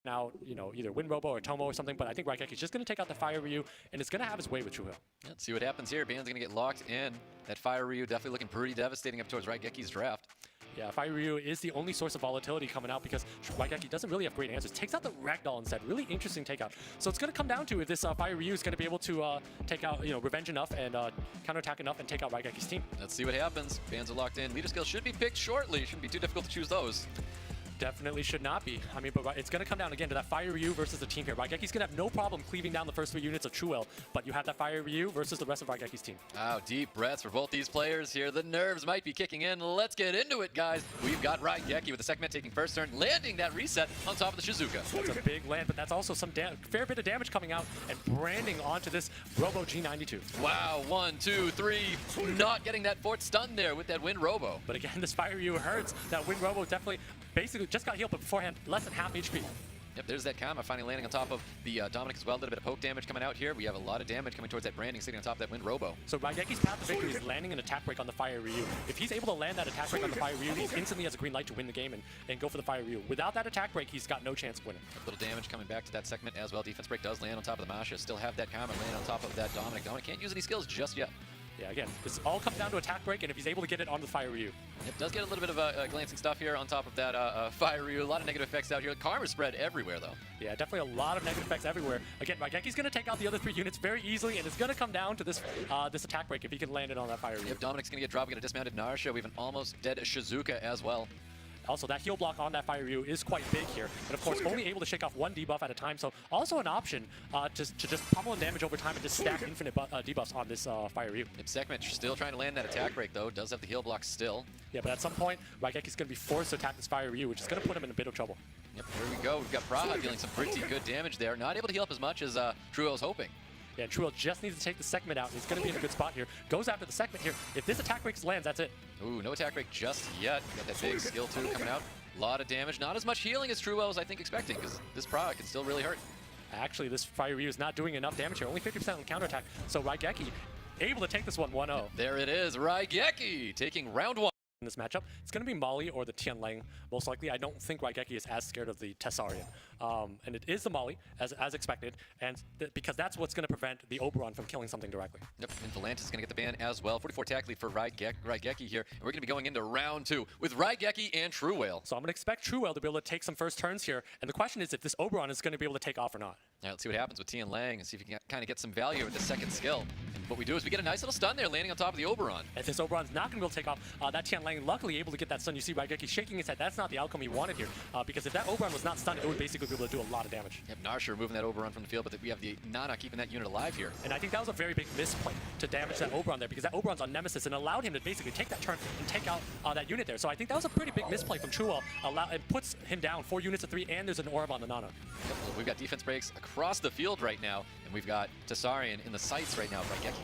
out, either Wind Robo or Tomo or something, but I think Raigeki's just going to take out the Fire Ryu, and it's going to have his way with True Hill. Let's see what happens here. Ban's going to get locked in. That Fire Ryu definitely looking pretty devastating up towards Raigeki's draft. Yeah, Fire Ryu is the only source of volatility coming out because Raigeki doesn't really have great answers. Takes out the Ragdoll instead. Really interesting takeout. So it's going to come down to if this Fire Ryu is going to be able to take out, revenge enough and counterattack enough and take out Raigeki's team. Let's see what happens. Bands are locked in. Leader skills should be picked shortly. Shouldn't be too difficult to choose those. Definitely should not be. I mean, but it's going to come down again to that Fire Ryu versus the team here. Raigeki's going to have no problem cleaving down the first 3 units of Truel, but you have that Fire Ryu versus the rest of Raigeki's team. Wow, deep breaths for both these players here. The nerves might be kicking in. Let's get into it, guys. We've got Raigeki with the segment taking first turn, landing that reset on top of the Shizuka. That's a big land, but that's also some fair bit of damage coming out and branding onto this Robo G92. Wow, 1, 2, 3. Not getting that fourth stun there with that Wind Robo. But again, this Fire Ryu hurts. That Wind Robo definitely basically just got healed, but beforehand, less than half HP. Yep, there's that Kama finally landing on top of the Dominic as well. A little bit of poke damage coming out here. We have a lot of damage coming towards that branding sitting on top of that Wind Robo. So Raigeki's path to victory is landing an attack break on the Fire Ryu. If he's able to land that attack break on the Fire Ryu, he instantly has a green light to win the game and go for the Fire Ryu. Without that attack break, he's got no chance of winning. A little damage coming back to that segment as well. Defense break does land on top of the Masha. Still have that Kama land on top of that Dominic. Dominic can't use any skills just yet. Yeah, again, this all comes down to attack break, and if he's able to get it onto the Fire Ryu. It does get a little bit of glancing stuff here on top of that Fire Ryu. A lot of negative effects out here. Karma spread everywhere, though. Yeah, definitely a lot of negative effects everywhere. Again, Raigeki's going to take out the other 3 units very easily, and it's going to come down to this this attack break if he can land it on that Fire Ryu. Yep, Dominic's going to get dropped. We got a dismounted Narsha. We have an almost dead Shizuka as well. Also, that heal block on that Fire Ryu is quite big here. And of course, only able to shake off 1 debuff at a time. So also an option to just pummel and damage over time and just stack infinite debuffs on this Fire Ryu. Yep, Segment still trying to land that attack break, though. Does have the heal block still. Yeah, but at some point, Raigeki's going to be forced to attack this Fire Ryu, which is going to put him in a bit of trouble. Yep, here we go. We've got Praha dealing some pretty good damage there. Not able to heal up as much as Truo was hoping. Yeah, Truel just needs to take the segment out. He's going to be in a good spot here. Goes after the segment here. If this attack break lands, that's it. Ooh, no attack break just yet. Got that big skill 2 coming out. A lot of damage. Not as much healing as Truel was, I think, expecting, because this product can still really hurt. Actually, this Fire Ryu is not doing enough damage here. Only 50% on counterattack. So Raigeki able to take this one 1-0. There it is. Raigeki taking round 1. In this matchup, it's going to be Molly or the Tianlang. Most likely, I don't think Raigeki is as scared of the Tessarian. And it is the Molly, as expected, and because that's what's going to prevent the Oberon from killing something directly. Yep, and Volantis is going to get the ban as well. 44 attack lead for Raigeki here. And we're going to be going into round 2 with Raigeki and True Whale. So I'm going to expect True Whale to be able to take some first turns here. And the question is if this Oberon is going to be able to take off or not. All right, let's see what happens with Tianlang and see if we can kind of get some value with the second skill. And what we do is we get a nice little stun there landing on top of the Oberon. If this Oberon's not going to be able to take off, that Tianlang luckily able to get that stun. You see Raigeki shaking his head. That's not the outcome he wanted here. Because if that Oberon was not stunned, it would basically be able to do a lot of damage. Yep, Narsha removing that Oberon from the field, but we have the Nana keeping that unit alive here. And I think that was a very big misplay to damage that Oberon there, because that Oberon's on Nemesis and allowed him to basically take that turn and take out that unit there. So I think that was a pretty big misplay from Truel. It puts him down 4 units to 3, and there's an orb on the Nana. Yep, well, we've got defense breaks across the field right now, and we've got Tessarian in the sights right now of Raigeki.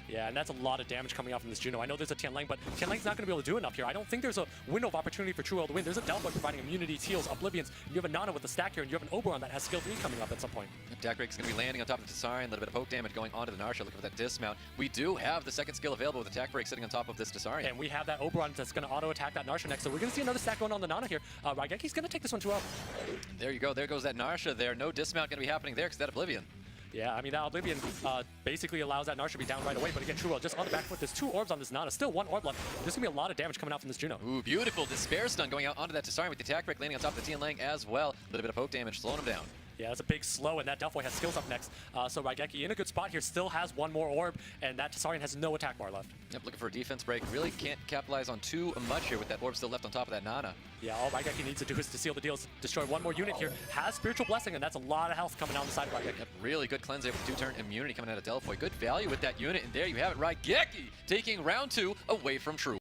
Yeah, and that's a lot of damage coming out from this Juno. I know there's a Tianlang, but Tianlang's not going to be able to do enough here. I don't think there's a window of opportunity for Truel to win. There's a Delboy providing immunities, heals, Oblivions. You have a Nana with the stack here, and you have an Oberon that has skill 3 coming up at some point. Yep, attack break is going to be landing on top of the Tessarian. A little bit of poke damage going onto the Narsha. Looking for that dismount. We do have the second skill available with attack break sitting on top of this Tessarian. And we have that Oberon that's going to auto-attack that Narsha next. So we're going to see another stack going on the Nana here. Raigeki's going to take this one 2-0. There you go. There goes that Narsha there. No dismount going to be happening there because that Oblivion. Yeah, I mean, that Oblivion basically allows that Narsha to be down right away. But again, Truel just on the back foot. There's 2 orbs on this Nana. Still 1 orb left. There's going to be a lot of damage coming out from this Juno. Ooh, beautiful. Despair stun going out onto that Tessarian with the attack break landing on top of the Tianlang as well. A little bit of poke damage slowing him down. Yeah, that's a big slow, and that Delphoid has skills up next. So Raigeki in a good spot here, still has 1 more orb, and that Tessarian has no attack bar left. Yep, looking for a defense break. Really can't capitalize on too much here with that orb still left on top of that Nana. Yeah, all Raigeki needs to do is to seal the deals, destroy 1 more unit here. Has Spiritual Blessing, and that's a lot of health coming down the side of Raigeki. Yep, really good cleanse there with 2-turn immunity coming out of Delphoid. Good value with that unit, and there you have it. Raigeki taking round 2 away from True.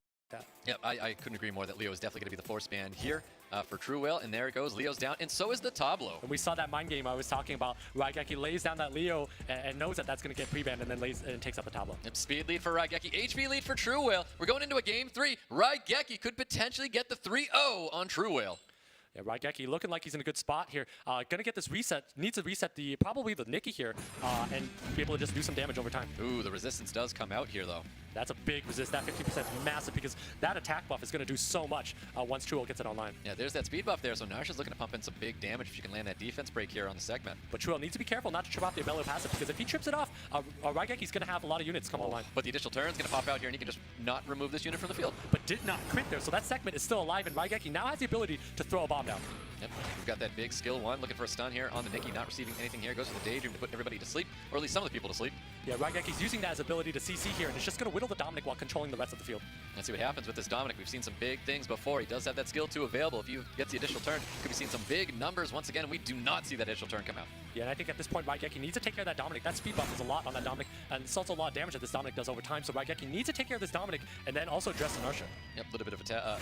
Yep, I couldn't agree more that Leo is definitely going to be the force ban here for True Whale, and there it goes. Leo's down, and so is the Tableau. And we saw that mind game I was talking about. Raigeki lays down that Leo and knows that that's going to get pre-banned, and then lays and takes up the Tableau. Yep, speed lead for Raigeki, HP lead for True Whale. We're going into a game 3. Raigeki could potentially get the 3-0 on True Whale. Yeah, Raigeki looking like he's in a good spot here. Gonna get this reset. Needs to reset probably the Nikki here and be able to just do some damage over time. Ooh, the resistance does come out here though. That's a big resist. That 50% is massive because that attack buff is going to do so much once Truel gets it online. Yeah, there's that speed buff there, so Narsha's looking to pump in some big damage if she can land that defense break here on the segment. But Truel needs to be careful not to trip off the Abello passive because if he trips it off, Raigeki's going to have a lot of units come online. But the additional turn's going to pop out here and he can just not remove this unit from the field. But did not crit there, so that segment is still alive, and Raigeki now has the ability to throw a bomb down. Yep, we've got that big skill 1, looking for a stun here on the Nikki, not receiving anything here. Goes for the Daydream to put everybody to sleep, or at least some of the people to sleep. Yeah, Raigeki's using that as ability to CC here, and it's just going to whittle the Dominic while controlling the rest of the field. Let's see what happens with this Dominic. We've seen some big things before. He does have that skill 2 available. If he gets the additional turn, could be seeing some big numbers once again, and we do not see that additional turn come out. Yeah, and I think at this point, Raigeki needs to take care of that Dominic. That speed buff is a lot on that Dominic, and it's also a lot of damage that this Dominic does over time, so Raigeki needs to take care of this Dominic, and then also address Inertia. Yep, a little bit of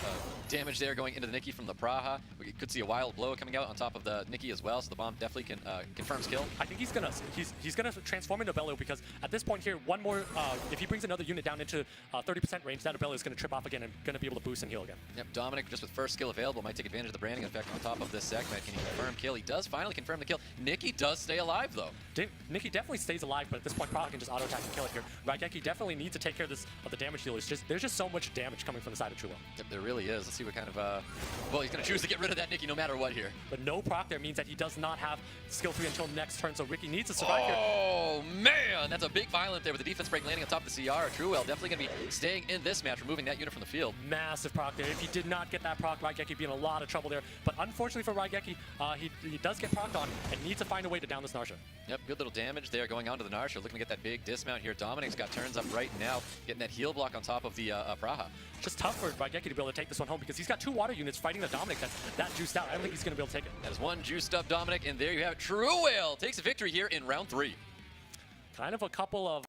damage there going into the Nikki from the Praha. We could see a wild blow coming out on top of the Nikki as well, so the bomb definitely can confirms kill. I think he's gonna transform into Bello because at this point here, one more if he brings another unit down into 30% range, that Bello is gonna trip off again and gonna be able to boost and heal again. Yep, Dominic just with first skill available might take advantage of the branding effect on top of this segment. Can he confirm kill? He does finally confirm the kill. Nikki does stay alive though. Nikki definitely stays alive, but at this point Praha can just auto attack and kill it here. Raigeki definitely needs to take care of this the damage deal. There's just so much damage coming from the side of Truel. Yep, there really is. Let's see what kind of well, he's gonna choose to get rid of that Nikki no matter what here. But no proc there means that he does not have skill 3 until next turn, so Ricky needs to survive here. Oh man, that's a big violent there with the defense break landing on top of the CR. Truel definitely gonna be staying in this match, removing that unit from the field. Massive proc there. If he did not get that proc, Raigeki would be in a lot of trouble there. But unfortunately for Raigeki, he does get proc'd on and needs to find a way to down this Narsha. Yep, good little damage there going on to the Narsha. Looking to get that big dismount here. Dominic's got turns up right now, getting that heal block on top of the Praha. Just tough for Raigeki to be able to take this one home because he's got 2 water units fighting the Dominic that juiced out. I don't think he's going to be able to take it. That is one juiced up Dominic, and there you have it. Truel takes a victory here in round 3. Kind of a couple of...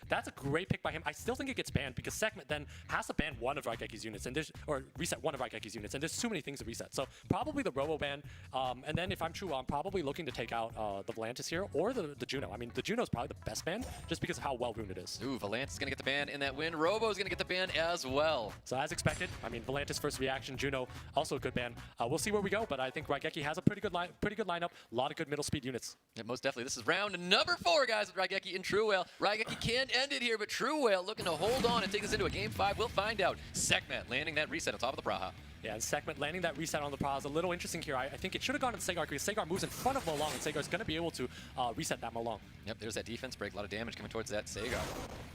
That's a great pick by him. I still think it gets banned because Segment then has to ban one of Raigeki's units or reset one of Raigeki's units, and there's too many things to reset. So probably the Robo ban, and then if I'm true, I'm probably looking to take out the Volantis here or the Juno. I mean, the Juno is probably the best ban just because of how well ruined it is. Ooh, Volantis is going to get the ban in that win. Robo is going to get the ban as well. So as expected, I mean, Volantis first reaction, Juno also a good ban. We'll see where we go, but I think Raigeki has a pretty good lineup, a lot of good middle speed units. Yeah, most definitely. This is round number 4, guys, with Raigeki and Truel. Raigeki can end it here, but Truel looking to hold on and take this into a game 5. We'll find out. Segment landing that reset on top of the Praha. Yeah, and Segment landing that reset on the Praha is a little interesting here. I think it should have gone to Sagar because Sagar moves in front of Molong, and Sagar's going to be able to reset that Molong. Yep, there's that defense break. A lot of damage coming towards that Sagar.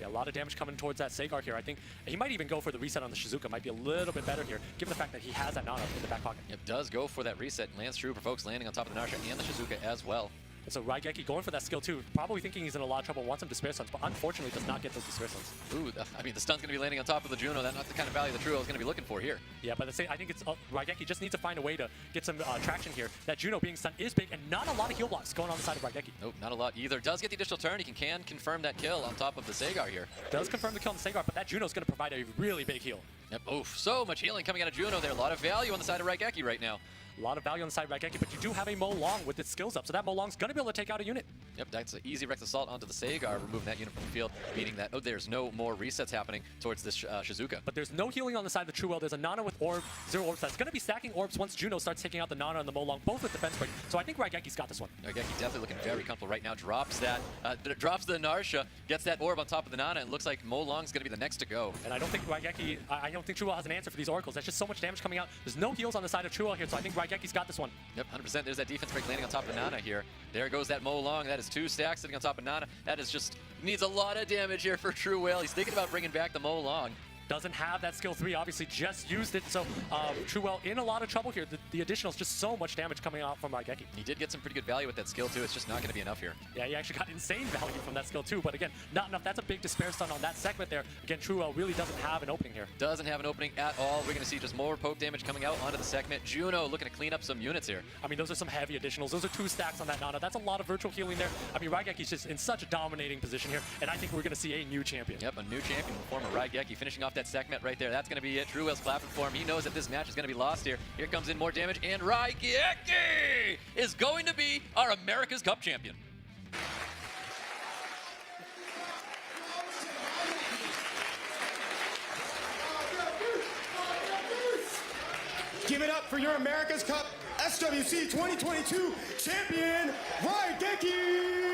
Yeah, a lot of damage coming towards that Sagar here. I think he might even go for the reset on the Shizuka. Might be a little bit better here, given the fact that he has that Nana in the back pocket. Yep, does go for that reset. Lands true, provokes landing on top of the Narsha and the Shizuka as well. And so Raigeki going for that skill too, probably thinking he's in a lot of trouble, wants some Despair Stuns, but unfortunately does not get those Despair Stuns. Ooh, I mean, the stun's going to be landing on top of the Juno. That's not the kind of value the Truel is going to be looking for here. Yeah, but I think it's Raigeki just needs to find a way to get some traction here. That Juno being stunned is big, and not a lot of heal blocks going on the side of Raigeki. Nope, not a lot either. Does get the additional turn. He can confirm that kill on top of the Sagar here. Does confirm the kill on the Sagar, but that Juno is going to provide a really big heal. Yep, oof, so much healing coming out of Juno there. A lot of value on the side of Raigeki right now. A lot of value on the side of Raigeki, but you do have a Molong with its skills up, so that Molong's going to be able to take out a unit. Yep, that's an easy Rex Assault onto the Sagar, removing that unit from the field, meaning that, there's no more resets happening towards this Shizuka. But there's no healing on the side of the Truel. There's a Nana with orb, 0 orbs that's going to be stacking orbs once Juno starts taking out the Nana and the Molong, both with defense break. So I think Raigeki's got this one. Raigeki definitely looking very comfortable right now. Drops that, drops the Narsha, gets that orb on top of the Nana, and looks like Molong's going to be the next to go. And I don't think Raigeki, I don't think Truel has an answer for these Oracles. That's just so much damage coming out. There's no heals on the side of Truel here, so I think Raigeki's got this one. Yep, 100%. There's that defense break landing on top of Nana here. There goes that Molong. That is 2 stacks sitting on top of Nana. That is just needs a lot of damage here for Truel. He's thinking about bringing back the Molong. Doesn't have that skill 3, obviously just used it, so Truel in a lot of trouble here. The additional is just so much damage coming out from Raigeki. He did get some pretty good value with that skill too. It's just not going to be enough here. Yeah, he actually got insane value from that skill too, but again, not enough. That's a big Despair Stun on that segment there. Again, Truel really doesn't have an opening here. Doesn't have an opening at all. We're going to see just more poke damage coming out onto the segment. Juno looking to clean up some units here. I mean, those are some heavy additionals. Those are 2 stacks on that Nana. That's a lot of virtual healing there. I mean, Raigeki's just in such a dominating position here, and I think we're going to see a new champion. Yep, a new champion in the form of Raigeki, finishing off that segment right there. That's going to be it. Truel's clapping for him. He knows that this match is going to be lost here. Here comes in more damage, and Raigeki is going to be our America's Cup champion. Give it up for your America's Cup SWC 2022 champion, Raigeki!